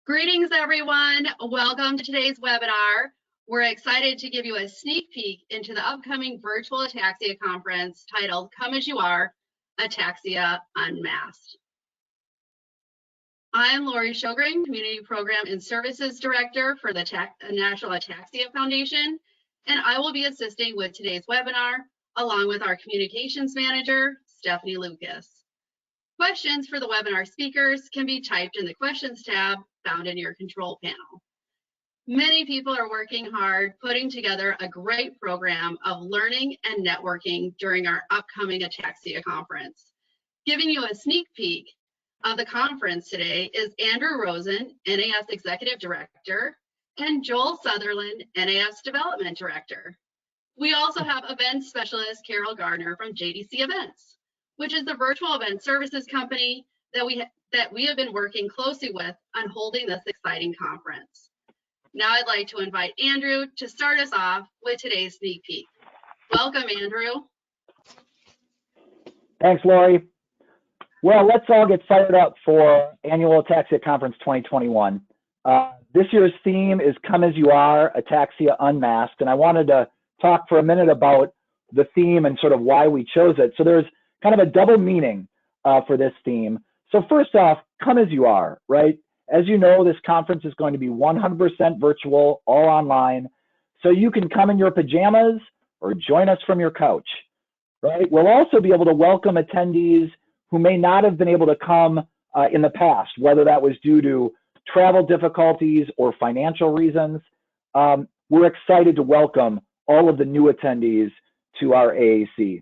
Greetings, everyone. Welcome to today's webinar. We're excited to give you a sneak peek into the upcoming virtual Ataxia conference titled Come As You Are, Ataxia Unmasked. I'm Lori Sjogren, Community Program and Services Director for the National Ataxia Foundation, and I will be assisting with today's webinar, along with our Communications Manager, Stephanie Lucas. Questions for the webinar speakers can be typed in the Questions tab found in your control panel. Many people are working hard putting together a great program of learning and networking during our upcoming Ataxia conference. Giving you a sneak peek of the conference today is Andrew Rosen, NAS Executive Director, and Joel Sutherland, NAS Development Director. We also have event specialist Carol Gardner from JDC Events, which is the virtual event services company that we have been working closely with on holding this exciting conference. Now I'd like to invite Andrew to start us off with today's sneak peek. Welcome, Andrew. Thanks, Lori. Well, let's all get fired up for Annual Ataxia Conference 2021. This year's theme is Come As You Are, Ataxia Unmasked, and I wanted to talk for a minute about the theme and sort of why we chose it. So there's kind of a double meaning for this theme. So first off, come as you are, right? As you know, this conference is going to be 100% virtual, all online. So you can come in your pajamas or join us from your couch, right? We'll also be able to welcome attendees who may not have been able to come in the past, whether that was due to travel difficulties or financial reasons. We're excited to welcome all of the new attendees to our AAC.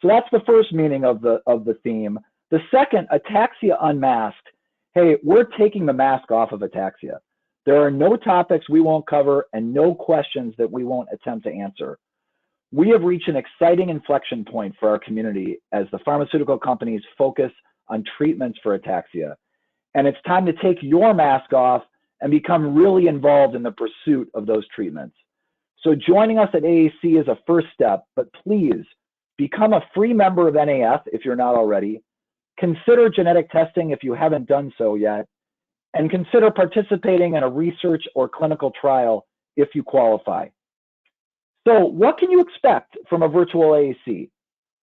So that's the first meaning of the theme. The second, Ataxia Unmasked. Hey, we're taking the mask off of ataxia. There are no topics we won't cover and no questions that we won't attempt to answer. We have reached an exciting inflection point for our community as the pharmaceutical companies focus on treatments for ataxia. And it's time to take your mask off and become really involved in the pursuit of those treatments. So joining us at AAC is a first step, but please become a free member of NAF if you're not already. Consider genetic testing if you haven't done so yet, and consider participating in a research or clinical trial if you qualify. So what can you expect from a virtual AAC?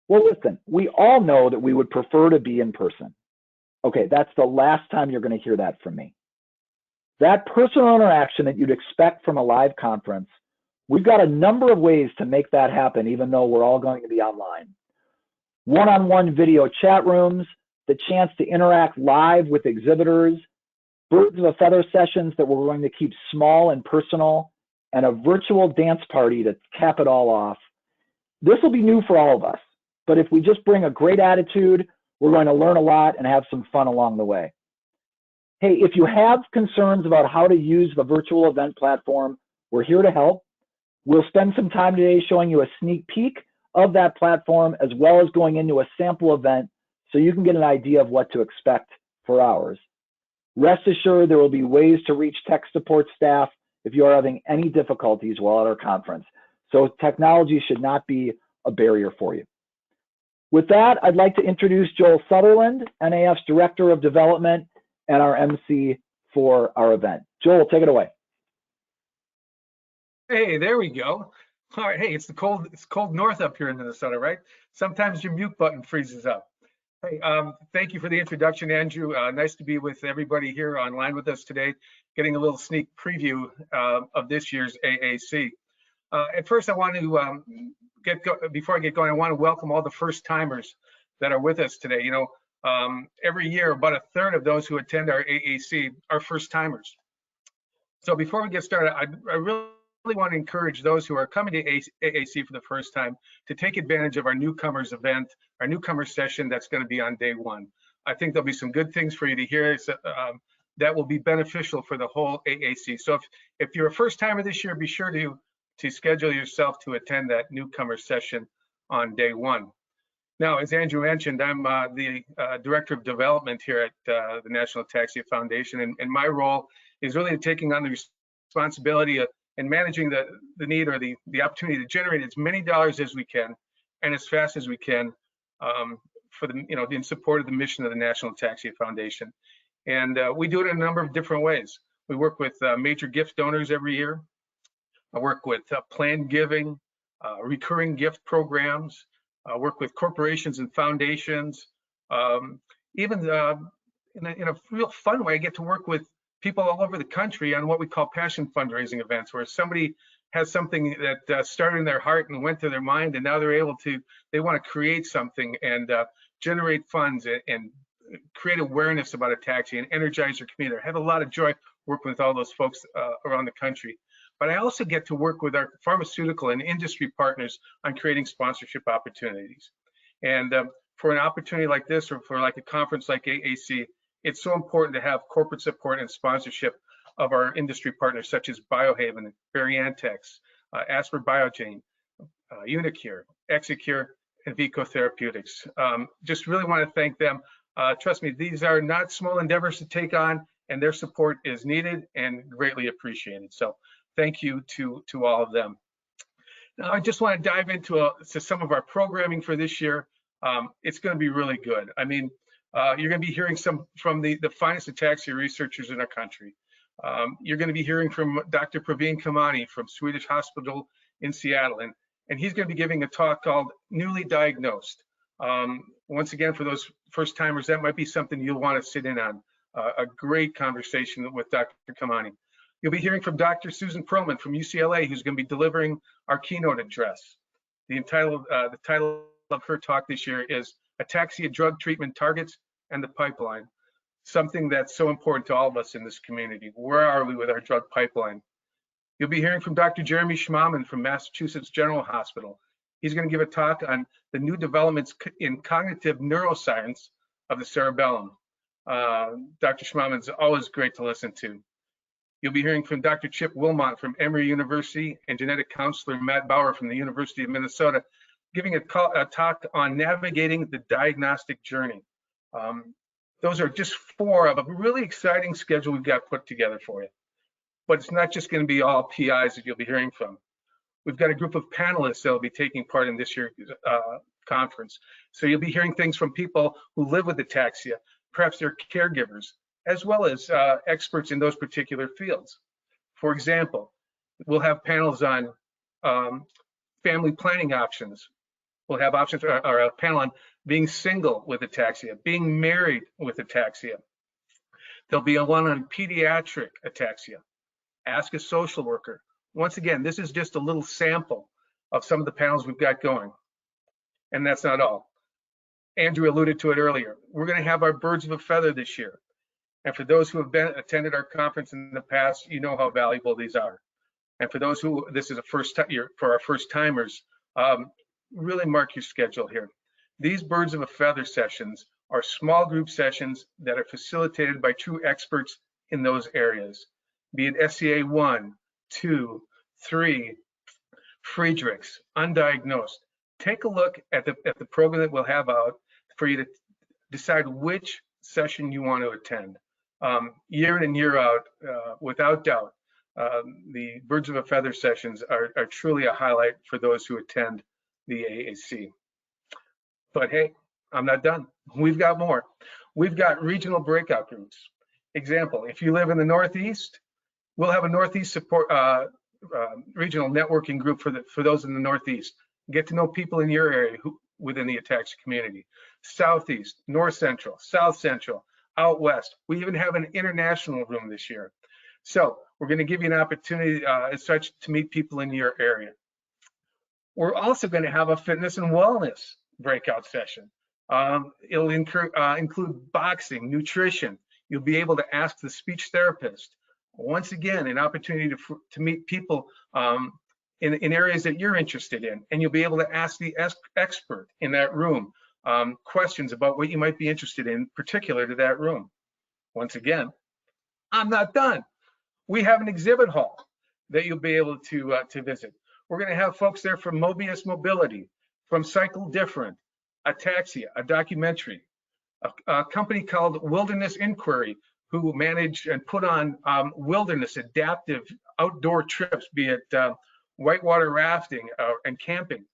Well, listen, we all know that we would prefer to be in person. Okay, that's the last time you're going to hear that from me. That personal interaction that you'd expect from a live conference, we've got a number of ways to make that happen, even though we're all going to be online. One-on-one video chat rooms, the chance to interact live with exhibitors, birds of a feather sessions that we're going to keep small and personal, and a virtual dance party to cap it all off. This will be new for all of us, but if we just bring a great attitude, we're going to learn a lot and have some fun along the way. Hey, if you have concerns about how to use the virtual event platform, we're here to help. We'll spend some time today showing you a sneak peek of that platform, as well as going into a sample event so you can get an idea of what to expect for ours. Rest assured, there will be ways to reach tech support staff if you are having any difficulties while at our conference. So technology should not be a barrier for you. With that, I'd like to introduce Joel Sutherland, NAF's Director of Development and our MC for our event. Joel, take it away. Hey, there we go. All right, hey, it's cold north up here in Minnesota, right? Sometimes your mute button freezes up. Hey, thank you for the introduction, Andrew. Nice to be with everybody here online with us today, getting a little sneak preview of this year's AAC. At first, I want to before I get going, I want to welcome all the first timers that are with us today. You know, every year, about a third of those who attend our AAC are first timers. So before we get started, I really want to encourage those who are coming to AAC for the first time to take advantage of our newcomers event, our newcomers session that's going to be on day one. I think there'll be some good things for you to hear that will be beneficial for the whole AAC. So if you're a first timer this year, be sure to schedule yourself to attend that newcomer session on day one. Now, as Andrew mentioned, I'm the Director of Development here at the National Ataxia Foundation, and my role is really taking on the responsibility of and managing the need or the opportunity to generate as many dollars as we can and as fast as we can for the, in support of the mission of the National Ataxia Foundation. And we do it in a number of different ways. We work with major gift donors every year. I work with planned giving, recurring gift programs. I work with corporations and foundations. Even in a real fun way, I get to work with people all over the country on what we call passion fundraising events, where somebody has something that started in their heart and went to their mind, and now they want to create something and generate funds and create awareness about ataxia and energize their community. I have a lot of joy working with all those folks around the country. But I also get to work with our pharmaceutical and industry partners on creating sponsorship opportunities. And for an opportunity like this, or for like a conference like AAC, it's so important to have corporate support and sponsorship of our industry partners such as Biohaven, Variantex, Asper Biogen, Unicure, Exicure, and Vico Therapeutics. Just really want to thank them. Trust me, these are not small endeavors to take on, and their support is needed and greatly appreciated. So thank you to all of them. Now, I just want to dive into some of our programming for this year. It's going to be really good. I mean, you're going to be hearing from the finest ataxia researchers in our country. You're going to be hearing from Dr. Praveen Kamani from Swedish Hospital in Seattle, and he's going to be giving a talk called Newly Diagnosed. Once again, for those first timers, that might be something you'll want to sit in on. A great conversation with Dr. Kamani. You'll be hearing from Dr. Susan Perlman from UCLA, who's going to be delivering our keynote address. The title of her talk this year is Ataxia Drug Treatment Targets and the Pipeline, something that's so important to all of us in this community. Where are we with our drug pipeline? You'll be hearing from Dr. Jeremy Schmaumann from Massachusetts General Hospital. He's going to give a talk on the new developments in cognitive neuroscience of the cerebellum. Dr. Schmaumann's always great to listen to. You'll be hearing from Dr. Chip Wilmot from Emory University and genetic counselor Matt Bauer from the University of Minnesota, giving a talk on navigating the diagnostic journey. Those are just four of a really exciting schedule we've got put together for you. But it's not just going to be all PIs that you'll be hearing from. We've got a group of panelists that will be taking part in this year's conference. So you'll be hearing things from people who live with ataxia, perhaps their caregivers, as well as experts in those particular fields. For example, we'll have panels on family planning options. We'll have options or a panel on being single with ataxia, being married with ataxia. There'll be a one on pediatric ataxia. Ask a social worker. Once again, this is just a little sample of some of the panels we've got going. And that's not all. Andrew alluded to it earlier. We're going to have our birds of a feather this year. And for those who have attended our conference in the past, you know how valuable these are. And for those who, this is a first time for our first timers, really mark your schedule here. These birds of a feather sessions are small group sessions that are facilitated by true experts in those areas, be it SCA 1, 2, 3, Friedrichs, undiagnosed. Take a look at the program that we'll have out for you to decide which session you want to attend. Year in and year out, without doubt, the Birds of a Feather sessions are truly a highlight for those who attend the AAC. But hey, I'm not done. We've got more. We've got regional breakout groups. Example, if you live in the Northeast, we'll have a Northeast support regional networking group for those in the Northeast. Get to know people in your area within the ataxia community. Southeast, North Central, South Central, out West. We even have an international room this year. So we're going to give you an opportunity as such to meet people in your area. We're also going to have a fitness and wellness breakout session. It'll include boxing, nutrition. You'll be able to ask the speech therapist. Once again, an opportunity to meet people in areas that you're interested in, and you'll be able to ask the expert in that room questions about what you might be interested in, particular to that room. Once again, I'm not done. We have an exhibit hall that you'll be able to visit. We're going to have folks there from Mobius Mobility, from Cycle Different, Ataxia, a documentary, a company called Wilderness Inquiry, who manage and put on wilderness adaptive outdoor trips, be it whitewater rafting and camping.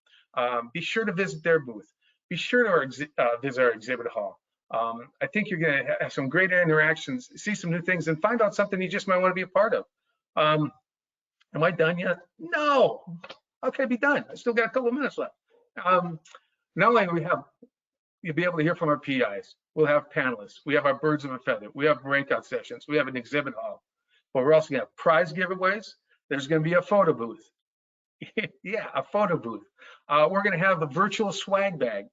Be sure to visit their booth. Be sure to visit our exhibit hall. I think you're going to have some great interactions, see some new things, and find out something you just might want to be a part of. Am I done yet? No. Okay, be done. I still got a couple of minutes left. Not only we have, you'll be able to hear from our PIs. We'll have panelists. We have our birds of a feather. We have breakout sessions. We have an exhibit hall. But we're also going to have prize giveaways. There's going to be a photo booth. Yeah, a photo booth. We're going to have the virtual swag bag.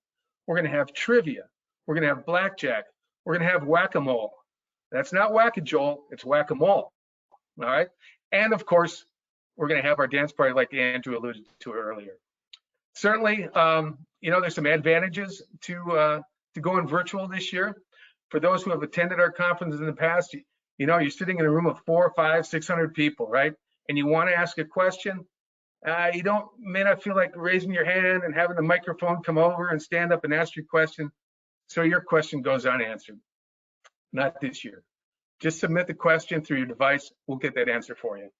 We're going to have trivia. We're going to have blackjack. We're going to have whack-a-mole. That's not whack-a-jole, it's whack-a-mole. All right. And of course, we're going to have our dance party like Andrew alluded to earlier. Certainly, there's some advantages to going virtual this year. For those who have attended our conferences in the past, you're sitting in a room of 400, 500, 600 people, right? And you want to ask a question. You may not feel like raising your hand and having the microphone come over and stand up and ask your question. So your question goes unanswered. Not this year. Just submit the question through your device. We'll get that answer for you.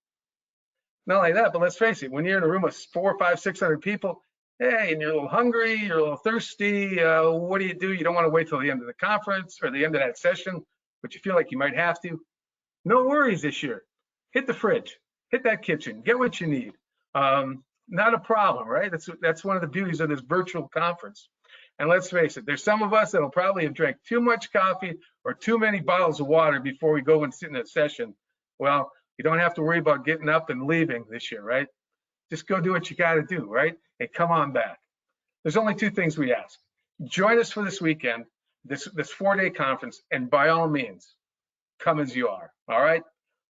Not only that, but let's face it, when you're in a room of 400, 500, 600 people, hey, and you're a little hungry, you're a little thirsty, what do? You don't want to wait till the end of the conference or the end of that session, but you feel like you might have to. No worries this year. Hit the fridge, hit that kitchen, get what you need. Not a problem, right? That's one of the beauties of this virtual conference. And let's face it, there's some of us that'll probably have drank too much coffee or too many bottles of water before we go and sit in a session. Well, you don't have to worry about getting up and leaving this year, right? Just go do what you got to do, right? And come on back. There's only two things we ask. Join us for this weekend, this 4-day conference, and by all means, come as you are, all right?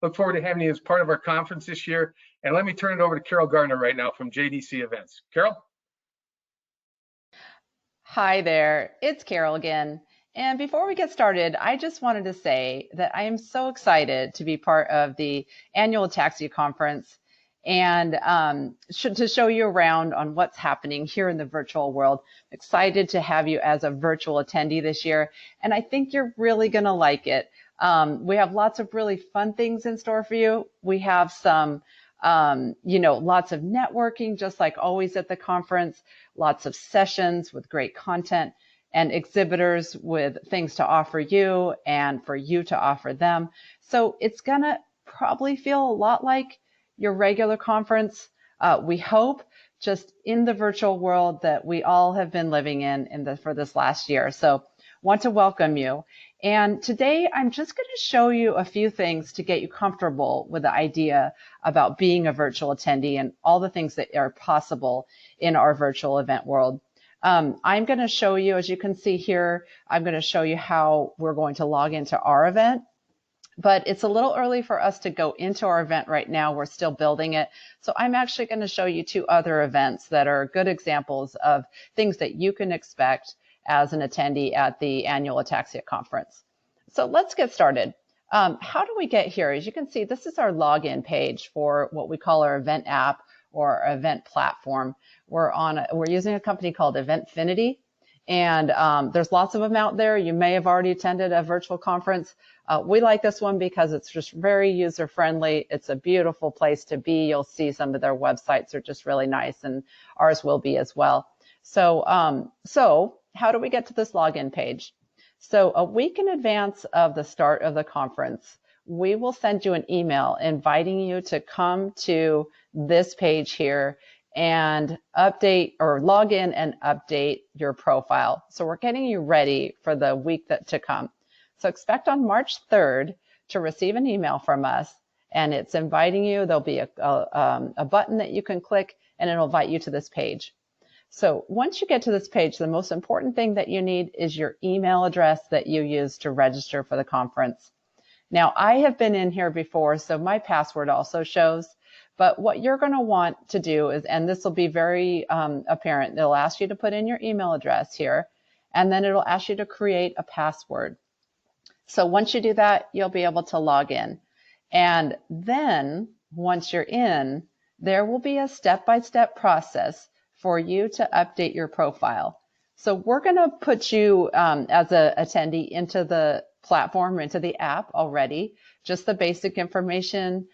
Look forward to having you as part of our conference this year. And let me turn it over to Carol Gardner right now from JDC Events. Carol? Hi there, it's Carol again. And before we get started, I just wanted to say that I am so excited to be part of the Annual Ataxia Conference and to show you around on what's happening here in the virtual world. I'm excited to have you as a virtual attendee this year, and I think you're really going to like it. We have lots of really fun things in store for you. We have some lots of networking, just like always at the conference, lots of sessions with great content and exhibitors with things to offer you and for you to offer them. So it's gonna probably feel a lot like your regular conference. We hope, just in the virtual world that we all have been living in for this last year. So want to welcome you. And today I'm just going to show you a few things to get you comfortable with the idea about being a virtual attendee and all the things that are possible in our virtual event world. I'm going to show you, as you can see here, I'm going to show you how we're going to log into our event. But it's a little early for us to go into our event right now. We're still building it. So I'm actually going to show you 2 other events that are good examples of things that you can expect as an attendee at the Annual Ataxia Conference. So let's get started. How do we get here? As you can see, this is our login page for what we call our event app or event platform. We're using a company called Eventfinity, and there's lots of them out there. You may have already attended a virtual conference. We like this one because it's just very user-friendly. It's a beautiful place to be. You'll see some of their websites are just really nice, and ours will be as well. So how do we get to this login page? So a week in advance of the start of the conference, we will send you an email inviting you to come to this page here and update or log in and update your profile. So we're getting you ready for the week to come. So expect on March 3rd to receive an email from us, and it's inviting you. There'll be a button that you can click, and it'll invite you to this page. So once you get to this page, the most important thing that you need is your email address that you use to register for the conference. Now, I have been in here before, so my password also shows. But what you're going to want to do is, and this will be very apparent, they'll ask you to put in your email address here, and then it'll ask you to create a password. So once you do that, you'll be able to log in. And then once you're in, there will be a step-by-step process for you to update your profile. So we're going to put you as an attendee into the platform, into the app already, just the basic information,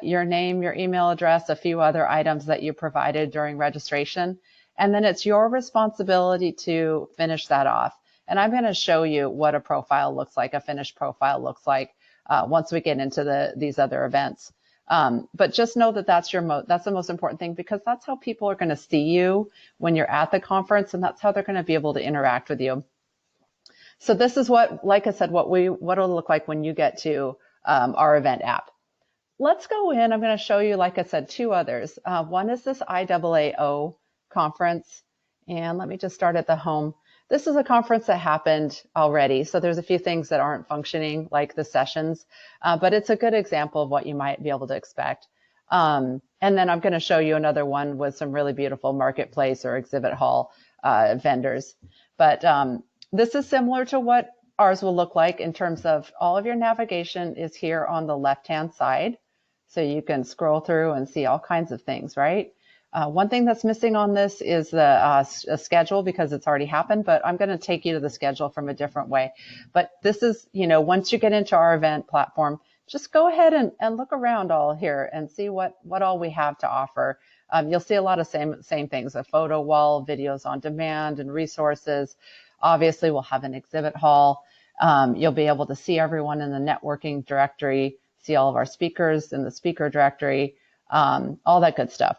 your name, your email address, a few other items that you provided during registration. And then it's your responsibility to finish that off. And I'm going to show you what a profile looks like, a finished profile looks like once we get into these other events. But just know that that's the most important thing, because that's how people are going to see you when you're at the conference, and that's how they're going to be able to interact with you. So this is what, like I said, what it'll look like when you get to our event app. Let's go in. I'm going to show you, like I said, two others. One is this IAAO conference, and let me just start at the home. This is a conference that happened already, so there's a few things that aren't functioning, like the sessions, but it's a good example of what you might be able to expect. And then I'm going to show you another one with some really beautiful marketplace or exhibit hall vendors. But this is similar to what ours will look like in terms of all of your navigation is here on the left-hand side. So you can scroll through and see all kinds of things, right? One thing that's missing on this is the schedule, because it's already happened, but I'm going to take you to the schedule from a different way. But this is, once you get into our event platform, just go ahead and look around all here and see what all we have to offer. You'll see a lot of same things, a photo wall, videos on demand, and resources. Obviously, we'll have an exhibit hall. You'll be able to see everyone in the networking directory, see all of our speakers in the speaker directory, all that good stuff.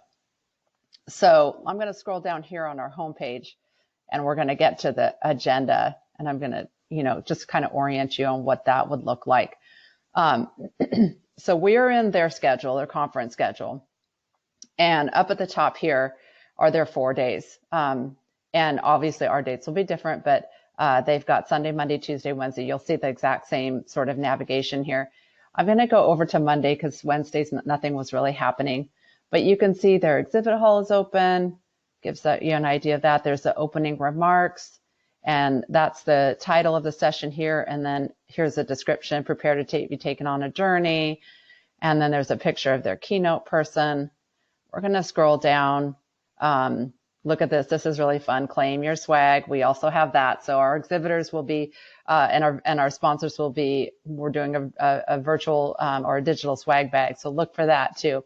So I'm going to scroll down here on our homepage, and we're going to get to the agenda, and I'm going to, just kind of orient you on what that would look like. So we're in their schedule, their conference schedule, and up at the top here are their 4 days. And obviously our dates will be different, but they've got Sunday, Monday, Tuesday, Wednesday. You'll see the exact same sort of navigation here. I'm going to go over to Monday because Wednesdays nothing was really happening. But you can see their exhibit hall is open, gives you an idea of that. There's the opening remarks, and that's the title of the session here. And then here's a description, prepare to be taken on a journey. And then there's a picture of their keynote person. We're going to scroll down. Look at this. This is really fun. Claim your swag. We also have that. So our exhibitors will be, and our sponsors will be, we're doing a virtual or a digital swag bag. So look for that too.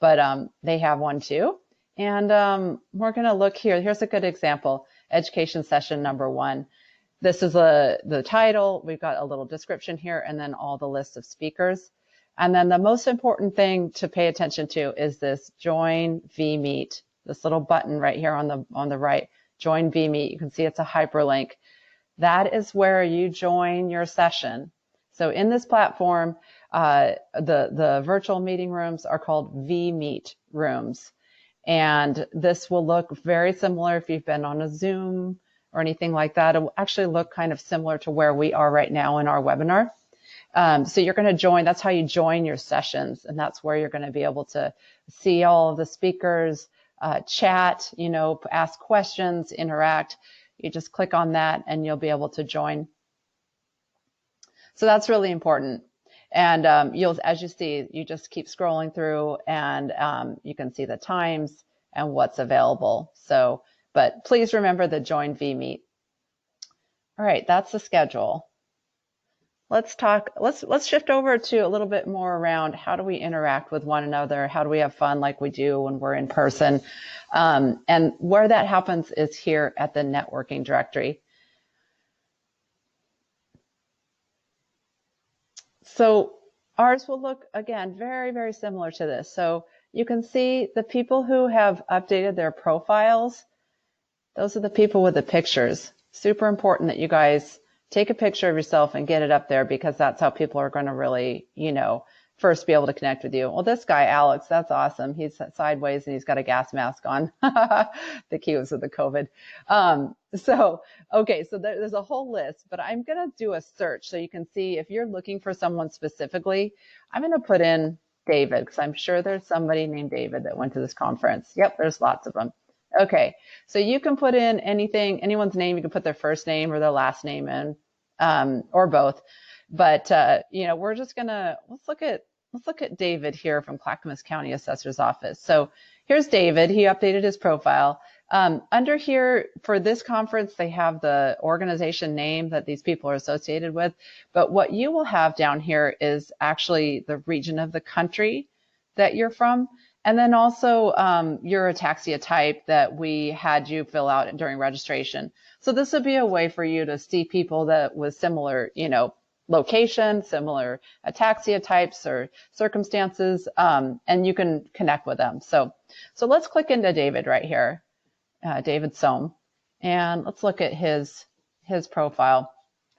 But they have one too. And we're going to look here. Here's a good example. Education session number 1. This is the title. We've got a little description here, and then all the list of speakers. And then the most important thing to pay attention to is this Join vMeet. This little button right here on the right, Join vMeet. You can see it's a hyperlink. That is where you join your session. So in this platform, the virtual meeting rooms are called vMeet rooms. And this will look very similar if you've been on a Zoom or anything like that. It will actually look kind of similar to where we are right now in our webinar. So you're going to join, that's how you join your sessions. And that's where you're going to be able to see all of the speakers, chat, ask questions, interact. You just click on that and you'll be able to join. So that's really important. And as you see, you just keep scrolling through, and you can see the times and what's available. So, but please remember the Join vMeet. All right, that's the schedule. Let's shift over to a little bit more around how do we interact with one another? How do we have fun like we do when we're in person? And where that happens is here at the networking directory. So ours will look, again, very, very similar to this. So you can see the people who have updated their profiles. Those are the people with the pictures. Super important that you guys take a picture of yourself and get it up there, because that's how people are going to really, first be able to connect with you. Well, this guy, Alex, that's awesome. He's sideways and he's got a gas mask on. The cues of the COVID. Okay, so there's a whole list, but I'm going to do a search so you can see if you're looking for someone specifically. I'm going to put in David, because I'm sure there's somebody named David that went to this conference. Yep, there's lots of them. Okay, so you can put in anyone's name. You can put their first name or their last name in, or both. But we're just gonna let's look at David here from Clackamas County Assessor's Office. So here's David. He updated his profile. Under here for this conference, they have the organization name that these people are associated with. But what you will have down here is actually the region of the country that you're from. And then also your ataxia type that we had you fill out during registration. So this would be a way for you to see people that with similar, location, similar ataxia types or circumstances, and you can connect with them. So let's click into David right here, David Sohm, and let's look at his profile.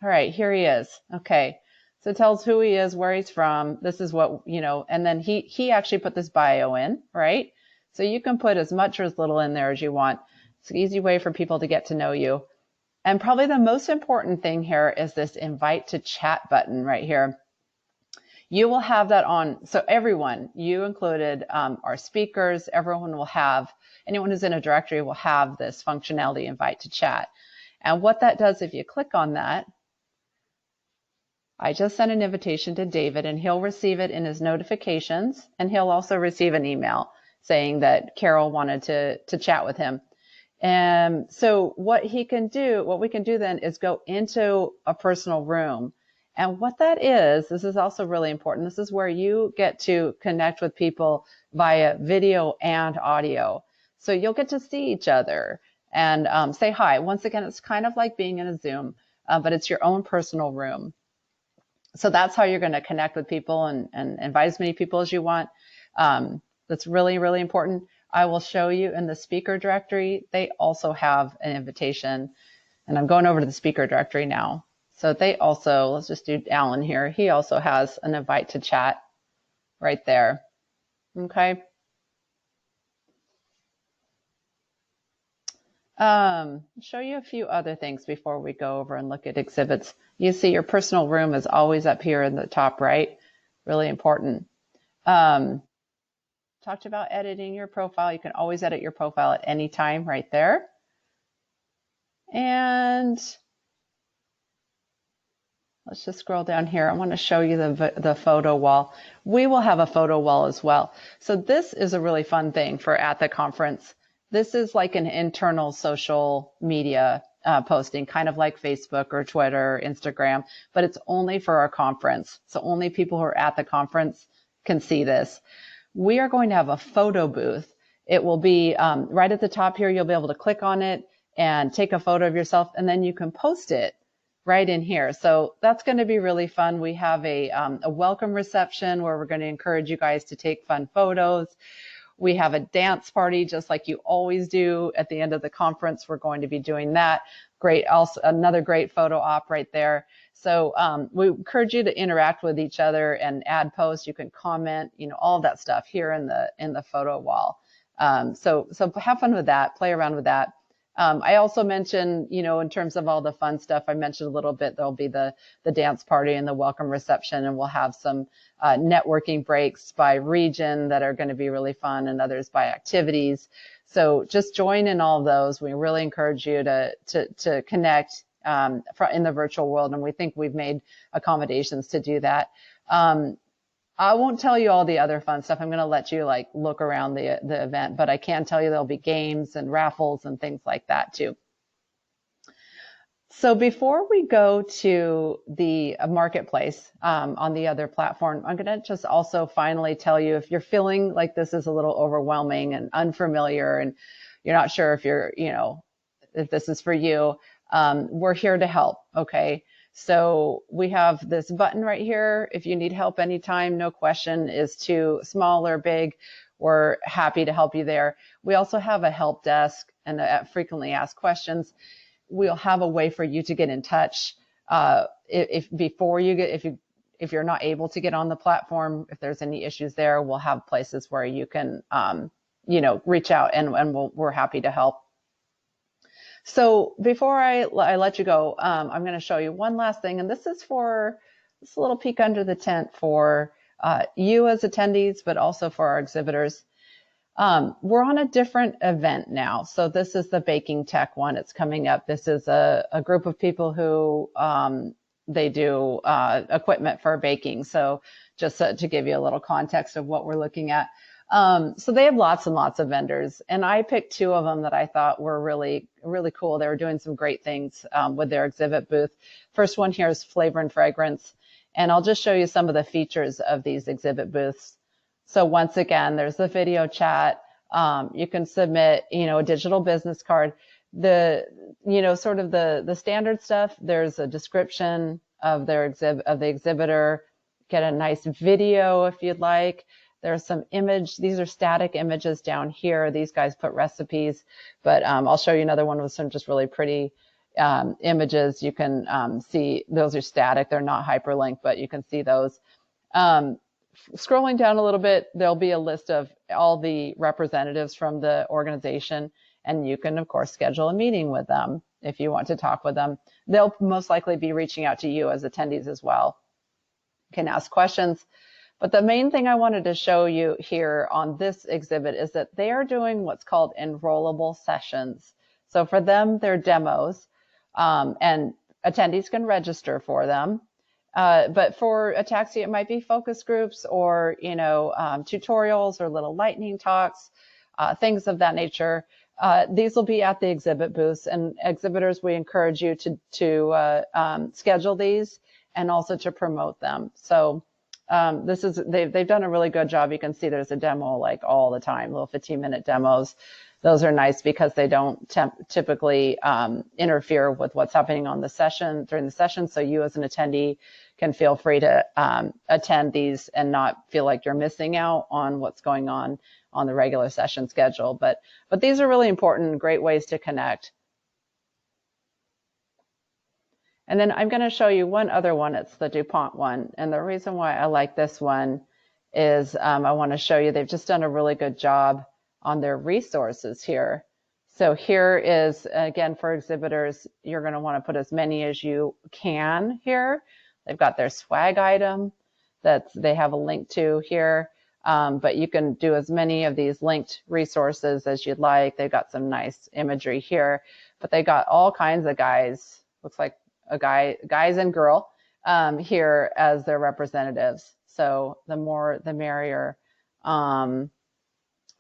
All right, here he is. Okay. So it tells who he is, where he's from. This is what, and then he actually put this bio in, right? So you can put as much or as little in there as you want. It's an easy way for people to get to know you. And probably the most important thing here is this invite to chat button right here. You will have that on. So everyone, you included, our speakers, everyone will have, anyone who's in a directory will have this functionality, invite to chat. And what that does, if you click on that, I just sent an invitation to David and he'll receive it in his notifications, and he'll also receive an email saying that Carol wanted to chat with him. And so what we can do then is go into a personal room. And what that is, this is also really important. This is where you get to connect with people via video and audio. So you'll get to see each other and say hi. Once again, it's kind of like being in a Zoom, but it's your own personal room. So that's how you're going to connect with people and invite as many people as you want. That's really, really important. I will show you in the speaker directory, they also have an invitation, and I'm going over to the speaker directory now. So they also, let's just do Alan here. He also has an invite to chat right there. Okay. Show you a few other things before we go over and look at exhibits. You see your personal room is always up here in the top right. Really important. Talked about editing your profile. You can always edit your profile at any time right there. And let's just scroll down here. I want to show you the photo wall. We will have a photo wall as well. So this is a really fun thing for at the conference. This is like an internal social media posting, kind of like Facebook or Twitter or Instagram, but it's only for our conference. So only people who are at the conference can see this. We are going to have a photo booth. It will be right at the top here. You'll be able to click on it and take a photo of yourself, and then you can post it right in here. So that's going to be really fun. We have a welcome reception where we're going to encourage you guys to take fun photos. We have a dance party, just like you always do at the end of the conference. We're going to be doing that. Great, also another great photo op right there. So we encourage you to interact with each other and add posts. You can comment, all of that stuff here in the photo wall. So have fun with that, play around with that. I also mentioned, in terms of all the fun stuff, I mentioned a little bit, there'll be the dance party and the welcome reception, and we'll have some networking breaks by region that are going to be really fun, and others by activities. So just join in all of those. We really encourage you to connect in the virtual world, and we think we've made accommodations to do that. I won't tell you all the other fun stuff. I'm going to let you look around the event, but I can tell you there'll be games and raffles and things like that too. So before we go to the marketplace on the other platform, I'm going to just also finally tell you, if you're feeling like this is a little overwhelming and unfamiliar and you're not sure if this is for you, we're here to help. Okay. So we have this button right here. If you need help anytime, no question is too small or big, we're happy to help you there. We also have a help desk and a frequently asked questions. We'll have a way for you to get in touch if you're not able to get on the platform. If there's any issues there, we'll have places where you can reach out, and we're happy to help. So before I let you go, I'm going to show you one last thing, and this is a little peek under the tent for you as attendees, but also for our exhibitors. We're on a different event now. So this is the Baking Tech one. It's coming up. This is a group of people who they do equipment for baking. So just to give you a little context of what we're looking at. So they have lots and lots of vendors, and I picked two of them that I thought were really, really cool. They were doing some great things with their exhibit booth. First one here is Flavor and Fragrance, and I'll just show you some of the features of these exhibit booths. So once again, there's the video chat. You can submit, a digital business card. Sort of the standard stuff. There's a description of the exhibitor. Get a nice video if you'd like. There's some image. These are static images down here. These guys put recipes, but I'll show you another one with some just really pretty images. You can see those are static. They're not hyperlinked, but you can see those. Scrolling down a little bit, there'll be a list of all the representatives from the organization, and you can, of course, schedule a meeting with them if you want to talk with them. They'll most likely be reaching out to you as attendees as well. You can ask questions. But the main thing I wanted to show you here on this exhibit is that they are doing what's called enrollable sessions. So for them, they're demos, and attendees can register for them. But for Ataxia, it might be focus groups or, tutorials or little lightning talks, things of that nature. These will be at the exhibit booths, and exhibitors, we encourage you to schedule these and also to promote them. So they've done a really good job. You can see there's a demo like all the time, little 15-minute demos. Those are nice because they don't typically interfere with what's happening on the session during the session. So you as an attendee can feel free to attend these and not feel like you're missing out on what's going on the regular session schedule. But these are really important, great ways to connect. And then I'm going to show you one other one. It's the DuPont one. And the reason why I like this one is I want to show you they've just done a really good job on their resources here. So here is, again, for exhibitors, you're going to want to put as many as you can here. They've got their swag item that they have a link to here. But you can do as many of these linked resources as you'd like. They've got some nice imagery here, but they got all kinds of guys, looks like guys and girl here as their representatives. So the more, the merrier.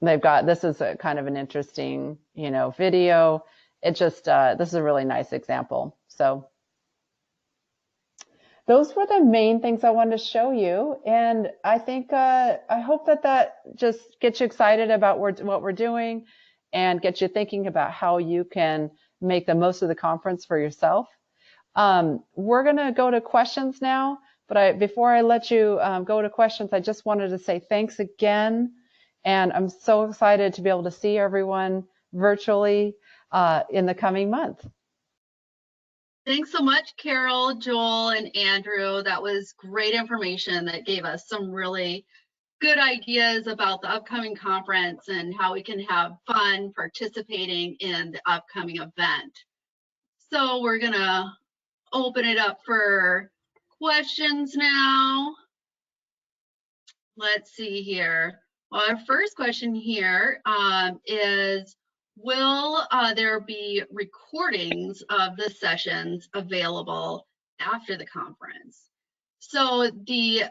They've got, this is a kind of an interesting, video. It just, this is a really nice example. So those were the main things I wanted to show you. And I think, I hope that just gets you excited about what we're doing and gets you thinking about how you can make the most of the conference for yourself. We're going to go to questions now, but before I let you go to questions, I just wanted to say thanks again. And I'm so excited to be able to see everyone virtually in the coming month. Thanks so much, Carol, Joel, and Andrew. That was great information that gave us some really good ideas about the upcoming conference and how we can have fun participating in the upcoming event. So we're going to open it up for questions now. Let's see here. Well, our first question here is, will there be recordings of the sessions available after the conference? So the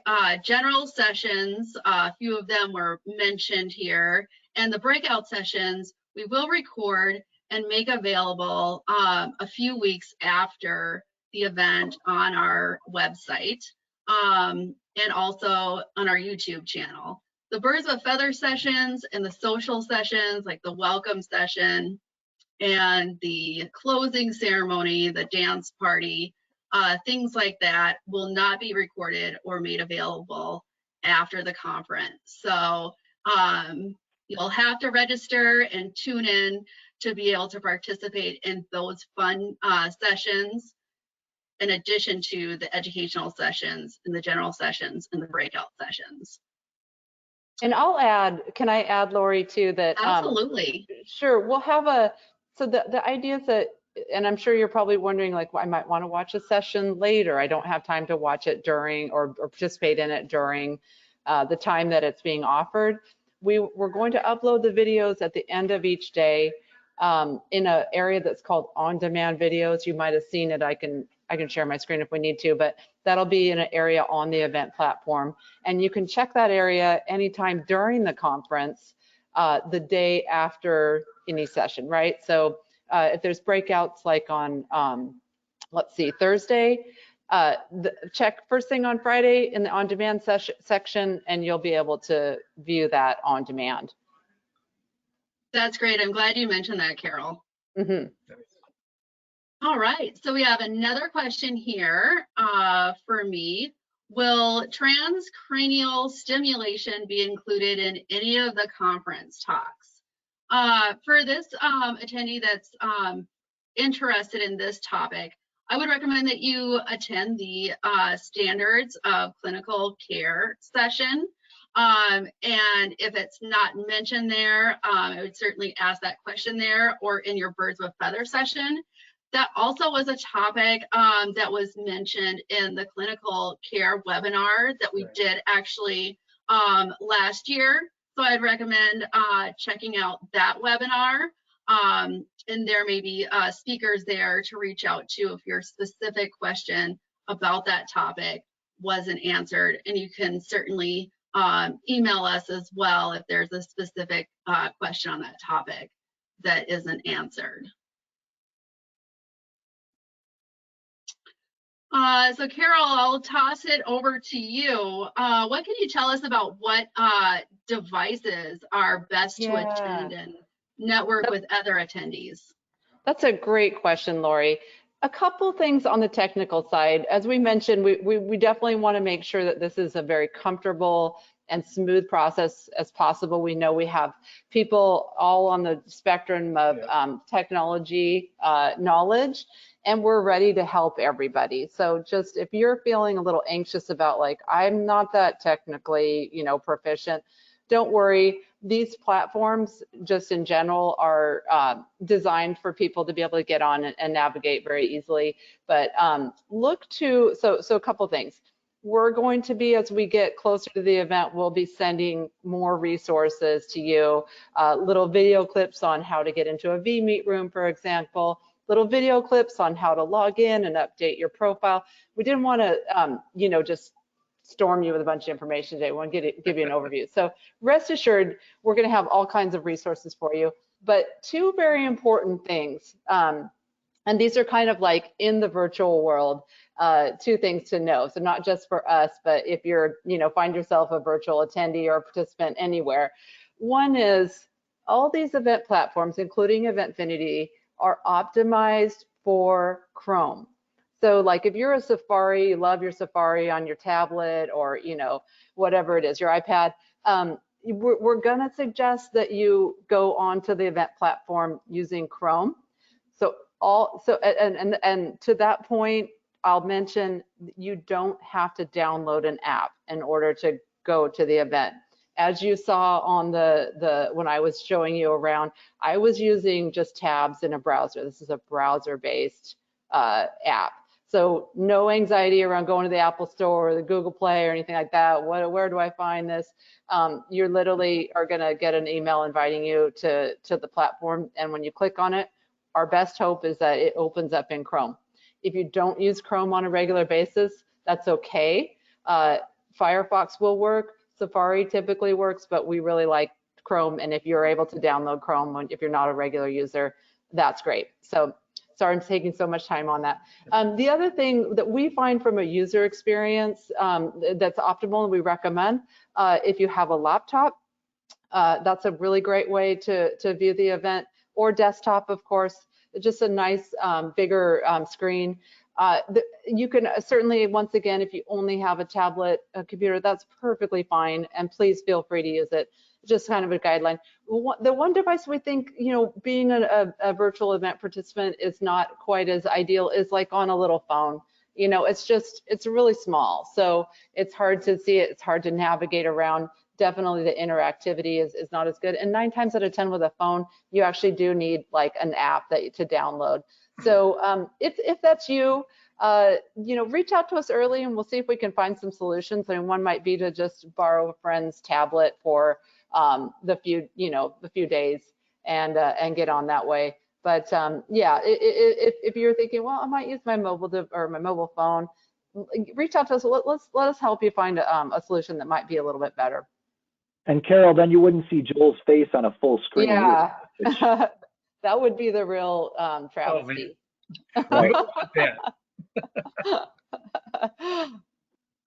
general sessions, a few of them were mentioned here, and the breakout sessions, we will record and make available a few weeks after the event on our website and also on our YouTube channel. The Birds of Feather sessions and the social sessions, like the welcome session and the closing ceremony, the dance party, things like that will not be recorded or made available after the conference. So you'll have to register and tune in to be able to participate in those fun sessions, in addition to the educational sessions and the general sessions and the breakout sessions. And I'll add, can I add, Lori, too, that absolutely. Sure, we'll have so the idea is that, and I'm sure you're probably wondering, like, well, I might want to watch a session later. I don't have time to watch it during or participate in it during the time that it's being offered. We're going to upload the videos at the end of each day in an area that's called on-demand videos. You might have seen it. I can share my screen if we need to, but that'll be in an area on the event platform. And you can check that area anytime during the conference, the day after any session, right? So if there's breakouts like on, let's see, Thursday, check first thing on Friday in the on-demand section, and you'll be able to view that on demand. That's great. I'm glad you mentioned that, Carol. Mm-hmm. All right, so we have another question here for me. Will transcranial stimulation be included in any of the conference talks? For this attendee that's interested in this topic, I would recommend that you attend the standards of clinical care session. And if it's not mentioned there, I would certainly ask that question there or in your birds with feather session. That also was a topic that was mentioned in the clinical care webinar that we did actually last year. So I'd recommend checking out that webinar. And there may be speakers there to reach out to if your specific question about that topic wasn't answered. And you can certainly email us as well if there's a specific question on that topic that isn't answered. So Carol, I'll toss it over to you. What can you tell us about what devices are best to attend and network with other attendees? That's a great question, Lori. A couple things on the technical side. As we mentioned, we definitely want to make sure that this is a very comfortable and smooth process as possible. We know we have people all on the spectrum of technology knowledge, and we're ready to help everybody. So just if you're feeling a little anxious about like, I'm not that technically, proficient, don't worry. These platforms just in general are designed for people to be able to get on and navigate very easily. But look to, so a couple things. We're going to be, as we get closer to the event, we'll be sending more resources to you, little video clips on how to get into a vMeet room, for example, little video clips on how to log in and update your profile. We didn't want to, just storm you with a bunch of information today. We want to give you an overview. So rest assured, we're going to have all kinds of resources for you. But two very important things, and these are kind of like in the virtual world, two things to know. So not just for us, but if you're, find yourself a virtual attendee or a participant anywhere. One is all these event platforms, including Eventfinity, are optimized for Chrome. So like if you're a Safari, you love your Safari on your tablet or, whatever it is, your iPad, we're gonna suggest that you go onto the event platform using Chrome. And to that point, I'll mention you don't have to download an app in order to go to the event. As you saw on when I was showing you around, I was using just tabs in a browser. This is a browser-based app. So no anxiety around going to the Apple Store or the Google Play or anything like that. Where do I find this? You literally are gonna get an email inviting you to the platform, and when you click on it, our best hope is that it opens up in Chrome. If you don't use Chrome on a regular basis, that's okay. Firefox will work. Safari typically works, but we really like Chrome. And if you're able to download Chrome, if you're not a regular user, that's great. So sorry I'm taking so much time on that. The other thing that we find from a user experience that's optimal and we recommend, if you have a laptop, that's a really great way to view the event, or desktop, of course, just a nice bigger screen. You can certainly, once again, if you only have a tablet, a computer, that's perfectly fine, and please feel free to use it. Just kind of a guideline. The one device we think, being a virtual event participant is not quite as ideal is like on a little phone. It's really small, so it's hard to see it, it's hard to navigate around. Definitely the interactivity is not as good. And 9 times out of 10 with a phone, you actually do need like an app to download. So if that's you, reach out to us early and we'll see if we can find some solutions. I mean, one might be to just borrow a friend's tablet for the few days and get on that way. But yeah, if you're thinking, well, I might use my mobile phone, reach out to us. Let us help you find a solution that might be a little bit better. And Carol, then you wouldn't see Joel's face on a full screen. Yeah, that would be the real travesty. Right.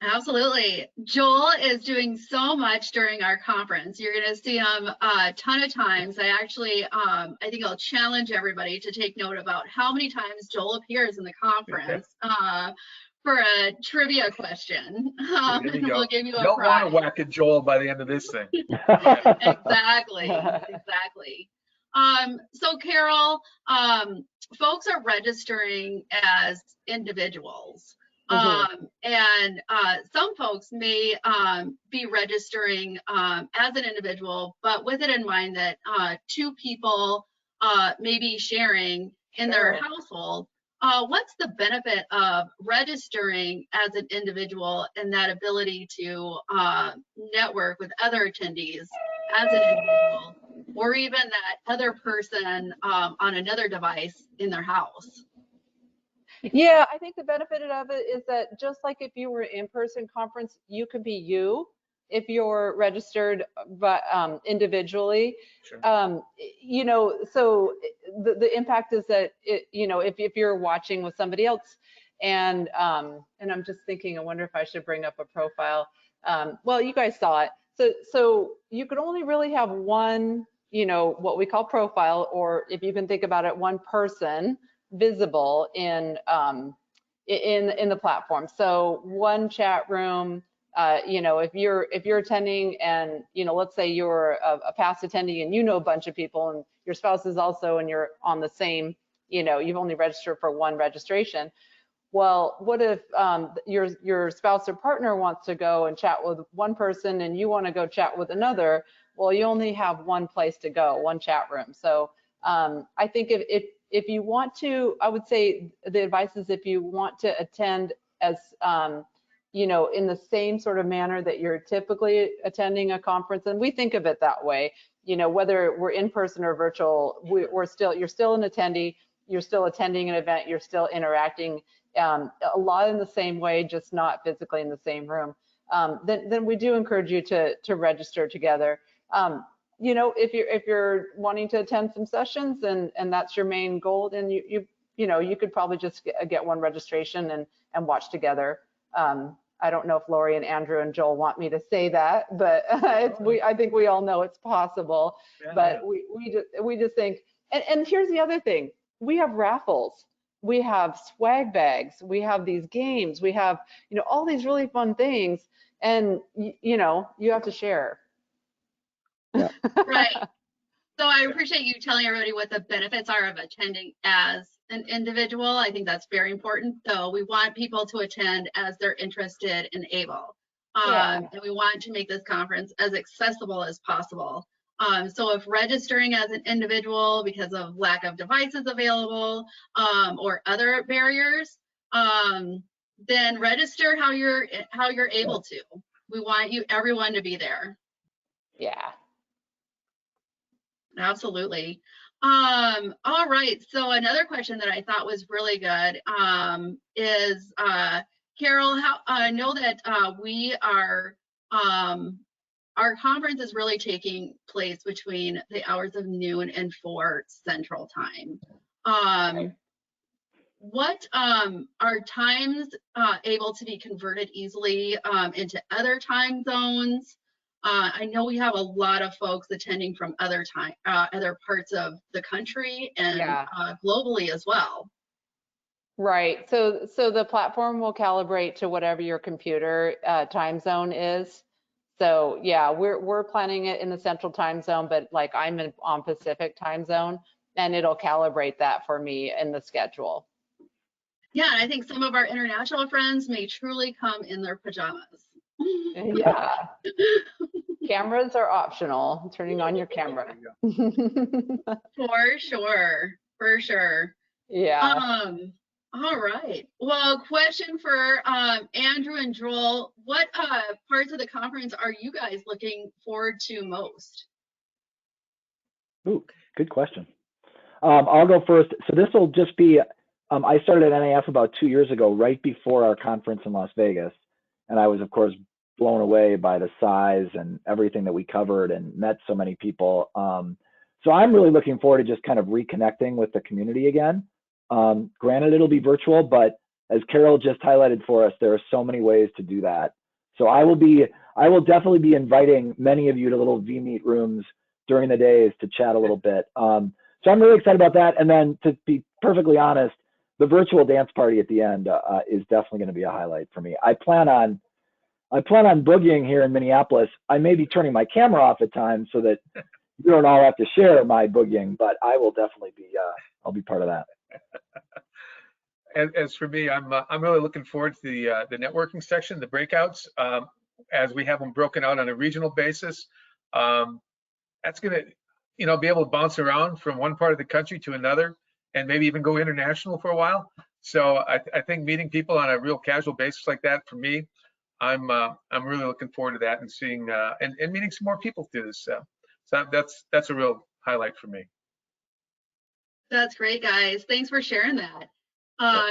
Absolutely. Joel is doing so much during our conference. You're going to see him a ton of times. I actually, I think I'll challenge everybody to take note about how many times Joel appears in the conference for a trivia question. We'll give you a Don't prize. want to whack at Joel by the end of this thing. Exactly, exactly. So Carol, folks are registering as individuals. And some folks may be registering as an individual, but with it in mind that two people may be sharing in their household. What's the benefit of registering as an individual and that ability to network with other attendees as an individual, or even that other person on another device in their house? Yeah, I think the benefit of it is that just like if you were in-person conference, you could be you if you're registered but individually. Sure. You know, so the impact is that you know, if you're watching with somebody else, and I'm just thinking, I wonder if I should bring up a profile. Well, you guys saw it. So you could only really have one, you know, what we call profile, or if you can think about it, one person visible in the platform. So one chat room, you know, if you're attending and, you know, let's say you're a past attendee and you know a bunch of people and your spouse is also, and you're on the same, you know, you've only registered for one registration. Well, what if your spouse or partner wants to go and chat with one person and you want to go chat with another? Well, you only have one place to go, one chat room. So I think if you want to, I would say the advice is if you want to attend as, you know, in the same sort of manner that you're typically attending a conference, and we think of it that way, you know, whether we're in person or virtual, you're still an attendee, you're still attending an event, you're still interacting a lot in the same way, just not physically in the same room. Then we do encourage you to register together. You know, if you're wanting to attend some sessions and that's your main goal, then you know, you could probably just get one registration and watch together. I don't know if Lori and Andrew and Joel want me to say that, but I think we all know it's possible. Yeah, but yeah. we just think, and here's the other thing, we have raffles, we have swag bags, we have these games, we have, you know, all these really fun things, and you know, you have to share. Yeah. Right. So I appreciate you telling everybody what the benefits are of attending as an individual. I think that's very important. So we want people to attend as they're interested and able. And we want to make this conference as accessible as possible. So if registering as an individual because of lack of devices available or other barriers, then register how you're able to. We want everyone to be there. Yeah. Absolutely. All right. So another question that I thought was really good is, Carol, I know that we are, our conference is really taking place between the hours of noon and 4 Central Time. What are times able to be converted easily into other time zones? I know we have a lot of folks attending from other parts of the country and globally as well. Right. So the platform will calibrate to whatever your computer time zone is. So yeah, we're planning it in the Central Time Zone, but like I'm on Pacific Time Zone, and it'll calibrate that for me in the schedule. Yeah, and I think some of our international friends may truly come in their pajamas. Yeah. Cameras are optional. Turning on your camera. For sure. For sure. Yeah. All right. Well, question for Andrew and Joel. What parts of the conference are you guys looking forward to most? Ooh, good question. I'll go first. So this will just be, I started at NAF about 2 years ago, right before our conference in Las Vegas. And I was, of course, blown away by the size and everything that we covered and met so many people. So I'm really looking forward to just kind of reconnecting with the community again. Granted, it'll be virtual, but as Carol just highlighted for us, there are so many ways to do that. So I will definitely be inviting many of you to little vMeet rooms during the days to chat a little bit. So I'm really excited about that. And then to be perfectly honest, the virtual dance party at the end is definitely going to be a highlight for me. I plan on boogieing here in Minneapolis. I may be turning my camera off at times so that you don't all have to share my boogieing, but I will definitely be, I'll be part of that. As for me, I'm really looking forward to the networking section, the breakouts, as we have them broken out on a regional basis. That's going to, be able to bounce around from one part of the country to another, and maybe even go international for a while. So I think meeting people on a real casual basis like that, for me, I'm really looking forward to that, and seeing and meeting some more people through this. So that's a real highlight for me. That's great, guys. Thanks for sharing that.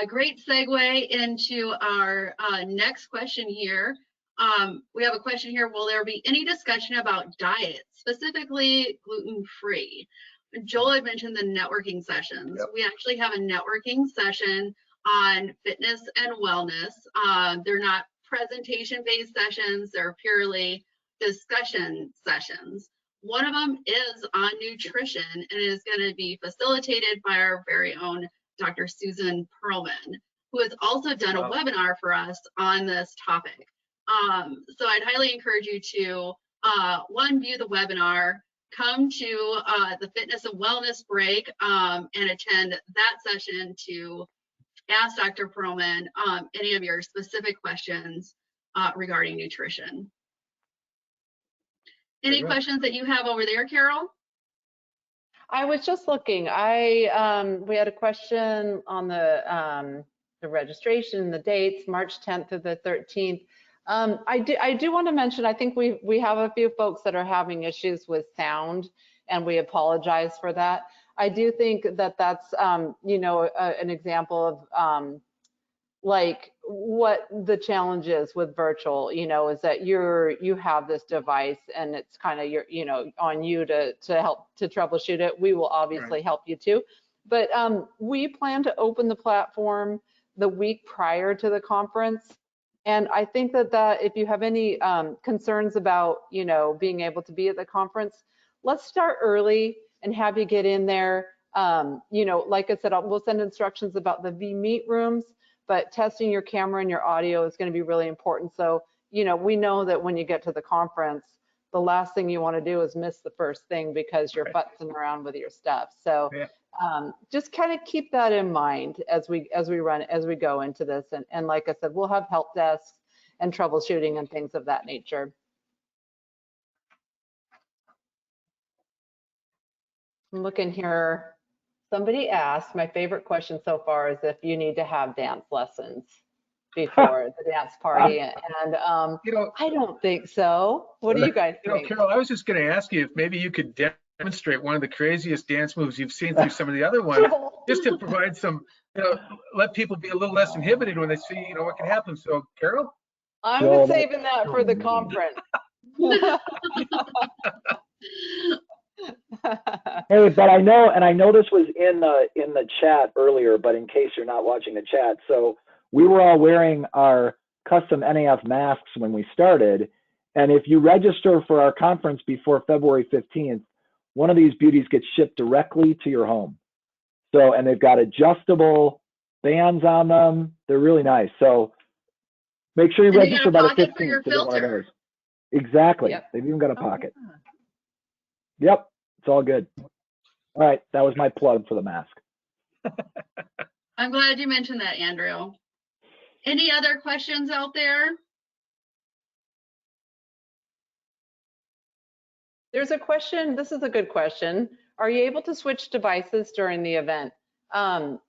Great segue into our next question here. We have a question here. Will there be any discussion about diet, specifically gluten-free? Joel had mentioned the networking sessions. Yep. We actually have a networking session on fitness and wellness. They're not presentation-based sessions. They're purely discussion sessions. One of them is on nutrition, and it is going to be facilitated by our very own Dr. Susan Perlman, who has also done a webinar for us on this topic. So I'd highly encourage you to, one, view the webinar, come to the fitness and wellness break, and attend that session to ask Dr. Perlman any of your specific questions regarding nutrition. Any questions that you have over there, Carol? I was just looking. We had a question on the registration, the dates, March 10th to the 13th. I do want to mention, I think we have a few folks that are having issues with sound, and we apologize for that. I do think that that's an example of like what the challenge is with virtual, is that you have this device, and it's kind of on you to help to troubleshoot it. We will obviously help you too, but we plan to open the platform the week prior to the conference. And I think that if you have any concerns about being able to be at the conference, let's start early and have you get in there. Like I said, we'll send instructions about the vMeet rooms, but testing your camera and your audio is going to be really important. So, we know that when you get to the conference, the last thing you want to do is miss the first thing because you're futzing around with your stuff. So just kind of keep that in mind as we go into this. And like I said, we'll have help desks and troubleshooting and things of that nature. I'm looking here. Somebody asked, my favorite question so far is if you need to have dance lessons before the dance party. And I don't think so. What do you guys think? Carol, I was just going to ask you if maybe you could demonstrate one of the craziest dance moves you've seen through some of the other ones, just to provide some, let people be a little less inhibited when they see, what can happen. So, Carol? I'm saving that for the conference. Hey, but I know this was in the chat earlier, but in case you're not watching the chat, so we were all wearing our custom NAF masks when we started, and if you register for our conference before February 15th, one of these beauties gets shipped directly to your home. So, and they've got adjustable bands on them. They're really nice. So make sure you register by the 15th to get one of those. Exactly. Yep. They've even got a pocket. Yep. It's all good. All right. That was my plug for the mask. I'm glad you mentioned that, Andrew. Any other questions out there? There's a question. This is a good question. Are you able to switch devices during the event? And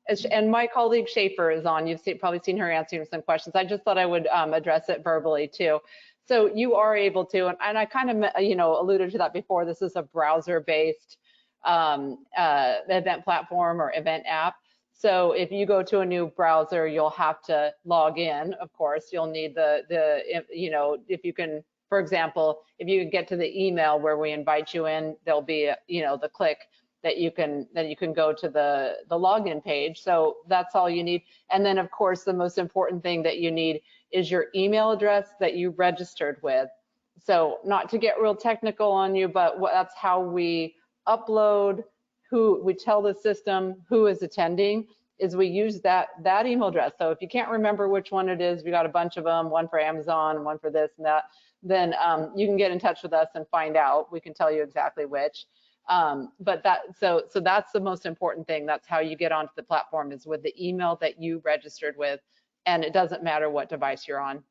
my colleague Schaefer is on. You've probably seen her answering some questions. I just thought I would address it verbally too. So you are able to, and I kind of alluded to that before. This is a browser-based event platform or event app. So if you go to a new browser, you'll have to log in. Of course, you'll need if you can, for example, if you can get to the email where we invite you in, there'll be the click that you can go to the login page. So that's all you need. And then of course, the most important thing that you need is your email address that you registered with. So not to get real technical on you, but that's how we upload, who we tell the system who is attending, is we use that email address. So if you can't remember which one it is, we got a bunch of them, one for Amazon, one for this and that, then you can get in touch with us and find out. We can tell you exactly which. But so that's the most important thing. That's how you get onto the platform, is with the email that you registered with, and it doesn't matter what device you're on.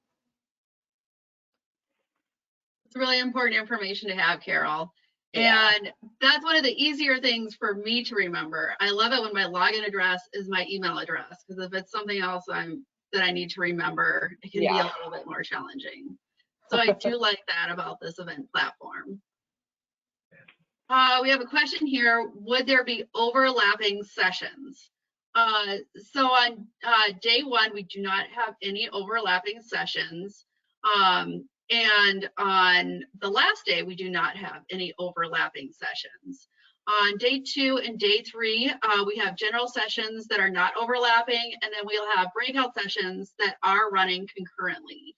It's really important information to have, Carol. Yeah. And that's one of the easier things for me to remember. I love it when my login address is my email address, because if it's something else that I need to remember, it can be a little bit more challenging. So I do like that about this event platform. We have a question here. Would there be overlapping sessions? So on day one, we do not have any overlapping sessions. And on the last day, we do not have any overlapping sessions. On day 2 and day 3, we have general sessions that are not overlapping, and then we'll have breakout sessions that are running concurrently.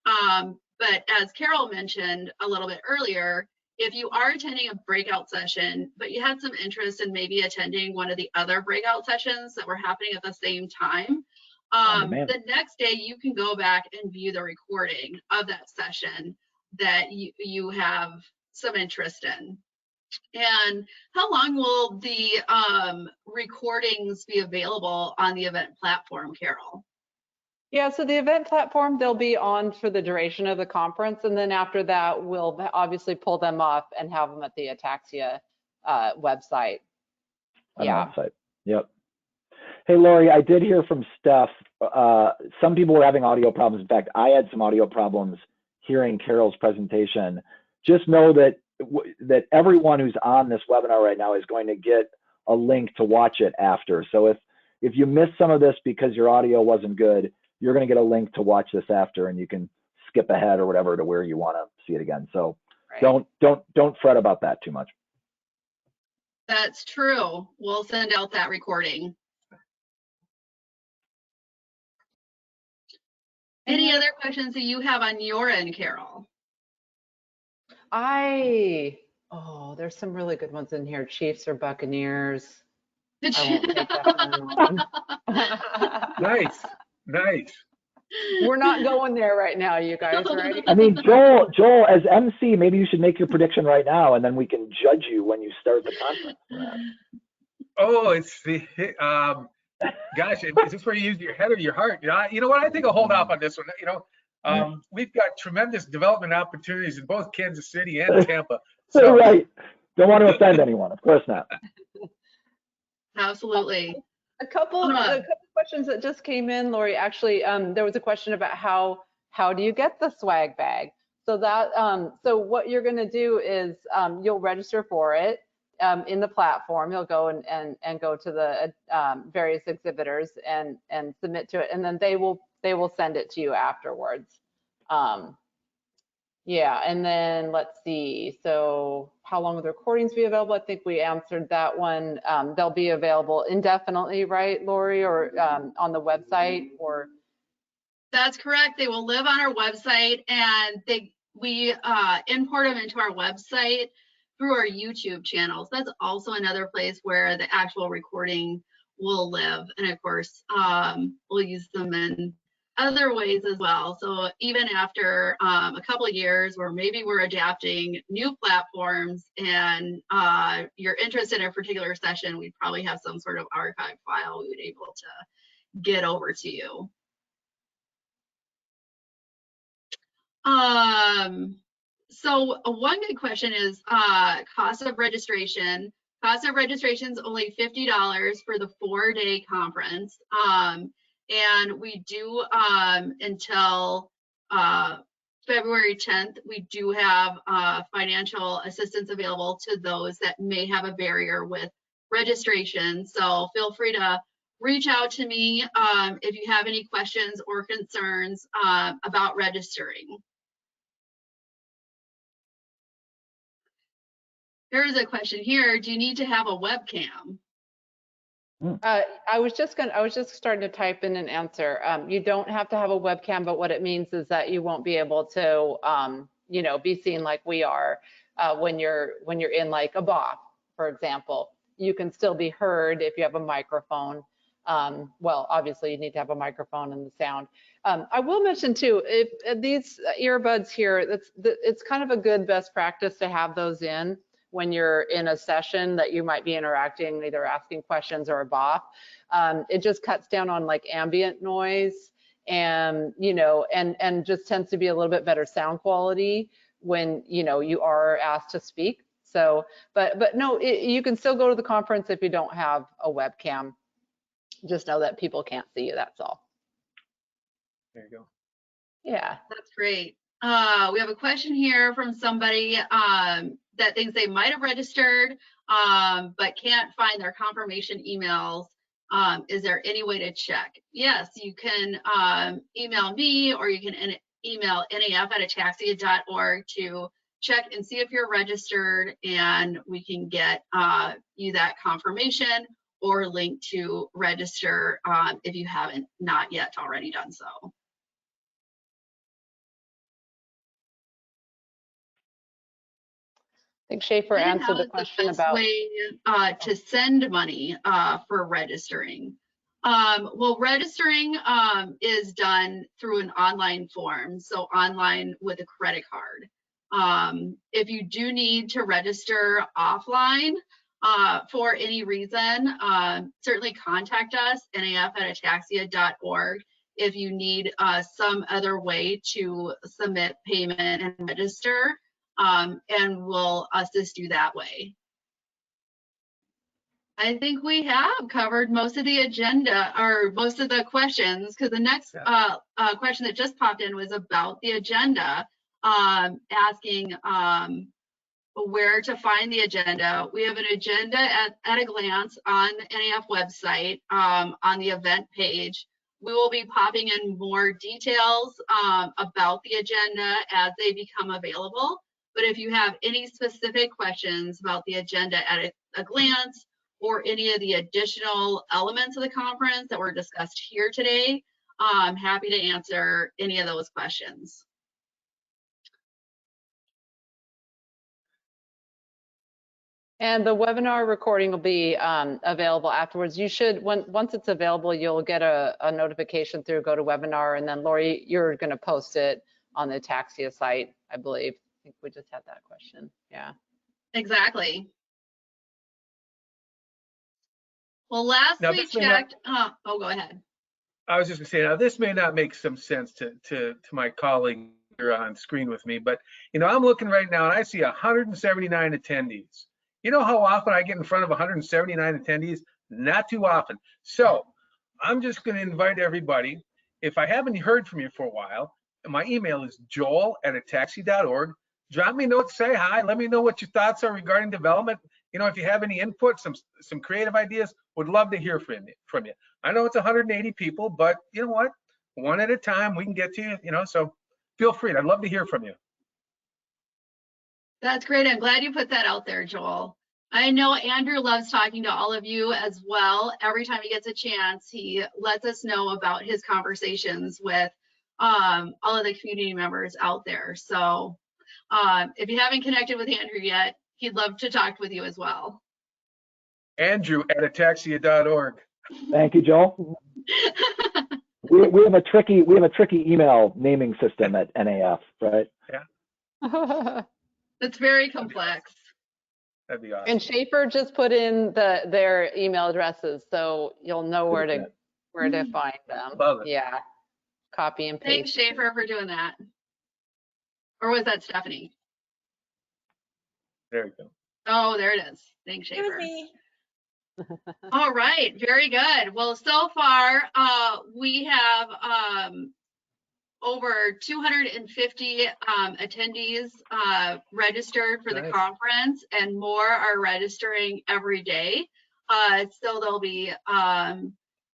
But as Carol mentioned a little bit earlier, if you are attending a breakout session, but you had some interest in maybe attending one of the other breakout sessions that were happening at the same time, the next day you can go back and view the recording of that session that you have some interest in. And how long will the recordings be available on the event platform, Carol? Yeah, so the event platform, they'll be on for the duration of the conference, and then after that, we'll obviously pull them off and have them at the Ataxia website. Website. Yep. Hey, Lori, I did hear from Steph. Some people were having audio problems. In fact, I had some audio problems hearing Carol's presentation. Just know that everyone who's on this webinar right now is going to get a link to watch it after. So if you missed some of this because your audio wasn't good, you're going to get a link to watch this after, and you can skip ahead or whatever to where you want to see it again. So don't fret about that too much. That's true. We'll send out that recording. Any other questions that you have on your end, Carol? There's some really good ones in here. Chiefs or Buccaneers? I won't take that one. Nice. We're not going there right now, you guys, right? I mean, Joel, as MC, maybe you should make your prediction right now, and then we can judge you when you start the conference. Oh, it's the gosh, is this where you use your head or your heart? You know what? I think I'll hold off on this one. We've got tremendous development opportunities in both Kansas City and Tampa. So right. Don't want to offend anyone. Of course not. Absolutely. A couple questions that just came in, Lori. Actually, there was a question about how do you get the swag bag? So that so what you're going to do is you'll register for it in the platform. You'll go and go to the various exhibitors and submit to it, and then they will send it to you afterwards. Yeah, and then let's see. So how long will the recordings be available? I think we answered that one. They'll be available indefinitely, right, Lori, or on the website, or? That's correct. They will live on our website, and we import them into our website through our YouTube channels. That's also another place where the actual recording will live. And of course, we'll use them in other ways as well. So even after a couple of years, where maybe we're adapting new platforms and you're interested in a particular session, we'd probably have some sort of archive file we would be able to get over to you. So one good question is cost of registration. Cost of registration is only $50 for the 4-day conference. And we do until February 10th, we do have financial assistance available to those that may have a barrier with registration. So feel free to reach out to me if you have any questions or concerns about registering. There is a question here. Do you need to have a webcam? I was just starting to type in an answer. You don't have to have a webcam, but what it means is that you won't be able to, you know, be seen like we are when you're in like a booth, for example. You can still be heard if you have a microphone. Well, obviously you need to have a microphone and the sound. I will mention too, if these earbuds here, it's kind of a good best practice to have those in when you're in a session that you might be interacting, either asking questions or a BOF. It just cuts down on like ambient noise and, you know, and just tends to be a little bit better sound quality when, you know, you are asked to speak. So, but no, you can still go to the conference if you don't have a webcam. Just know that people can't see you, that's all. There you go. Yeah. That's great. We have a question here from somebody that thinks they might have registered, but can't find their confirmation emails. Is there any way to check? Yes, you can email me, or you can email naf@ataxia.org to check and see if you're registered, and we can get you that confirmation or link to register if you haven't not yet already done so. I think Schaefer answered the question about way to send money for registering. Well, registering is done through an online form, so online with a credit card. If you do need to register offline for any reason, certainly contact us, naf@ataxia.org, if you need some other way to submit payment and register. And we'll assist you that way. I think we have covered most of the agenda, or most of the questions, because the next question that just popped in was about the agenda, asking where to find the agenda. We have an agenda at a glance on the NAF website on the event page. We will be popping in more details about the agenda as they become available. But if you have any specific questions about the agenda at a glance, or any of the additional elements of the conference that were discussed here today, I'm happy to answer any of those questions. And the webinar recording will be available afterwards. You should, once it's available, you'll get a notification through GoToWebinar, and then Lori, you're going to post it on the Ataxia site, I believe. I think we just had that question. Yeah. Exactly. Well, last we checked. Oh, go ahead. I was just gonna say, now this may not make some sense to my colleague here on screen with me, but you know, I'm looking right now and I see 179 attendees. You know how often I get in front of 179 attendees? Not too often. So I'm just gonna invite everybody, if I haven't heard from you for a while, my email is joel@ataxia.org. Drop me a note, say hi, let me know what your thoughts are regarding development. You know, if you have any input, some creative ideas, would love to hear from you. I know it's 180 people, but you know what? One at a time, we can get to you, you know, so feel free. I'd love to hear from you. That's great. I'm glad you put that out there, Joel. I know Andrew loves talking to all of you as well. Every time he gets a chance, he lets us know about his conversations with all of the community members out there. So if you haven't connected with Andrew yet, he'd love to talk with you as well. Andrew@ataxia.org. Thank you, Joel. we have a tricky email naming system at NAF, right? Yeah. It's very complex. That'd be awesome. And Schaefer just put in their email addresses, so you'll know where to find them. Love it. Yeah. Copy and paste. Thanks, Schaefer, for doing that. Or was that Stephanie? There you go. Oh, there it is. Thanks, Schaefer. It was me. All right, very good. Well, so far we have over 250 attendees registered for the conference, and more are registering every day. So there'll be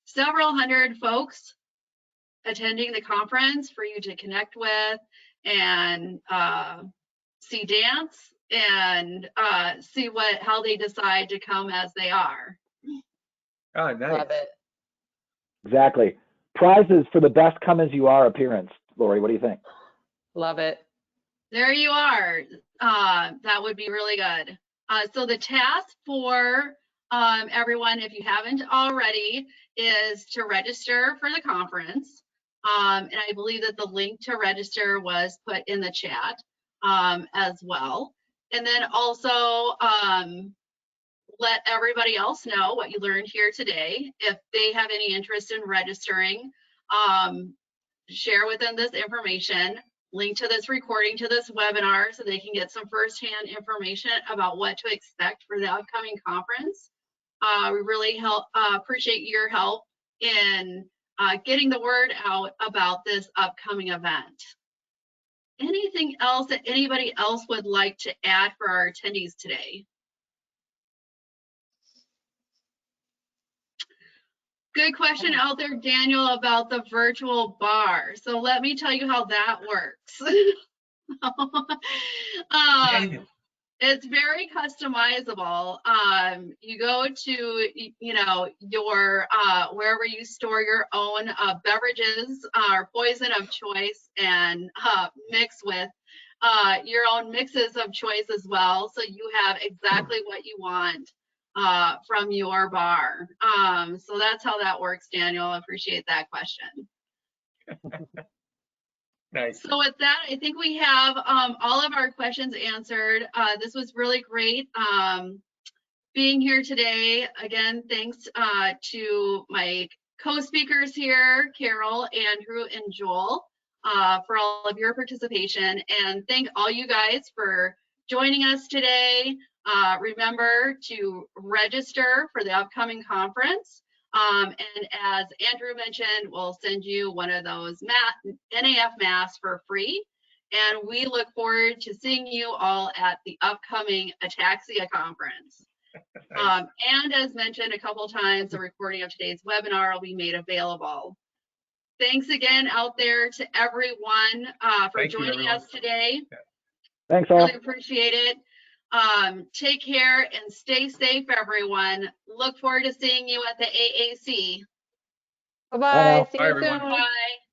several hundred folks attending the conference for you to connect with and see dance and see how they decide to come as they are. Oh, nice. Love it. Exactly. Prizes for the best come as you are appearance. Lori, what do you think? Love it. There you are. That would be really good. So the task for everyone, if you haven't already, is to register for the conference. And I believe that the link to register was put in the chat as well. And then also let everybody else know what you learned here today. If they have any interest in registering, share with them this information, link to this recording to this webinar so they can get some firsthand information about what to expect for the upcoming conference. We really appreciate your help in getting the word out about this upcoming event. Anything else that anybody else would like to add for our attendees today? Good question out there, Daniel, about the virtual bar. So let me tell you how that works. It's very customizable. You go to, your wherever you store your own beverages or poison of choice, and mix with your own mixes of choice as well. So you have exactly what you want from your bar. So that's how that works, Daniel. I appreciate that question. Nice. So with that, I think we have all of our questions answered. This was really great being here today. Again, thanks to my co-speakers here, Carol, Andrew, and Joel, for all of your participation. And thank all you guys for joining us today. Remember to register for the upcoming conference. And as Andrew mentioned, we'll send you one of those NAF masks for free. And we look forward to seeing you all at the upcoming Ataxia Conference. And as mentioned a couple times, the recording of today's webinar will be made available. Thanks again out there to everyone for joining us today. Thanks all. Really appreciate it. Take care and stay safe, everyone. Look forward to seeing you at the AAC. Bye-bye. See Bye, you everyone. soon. Bye.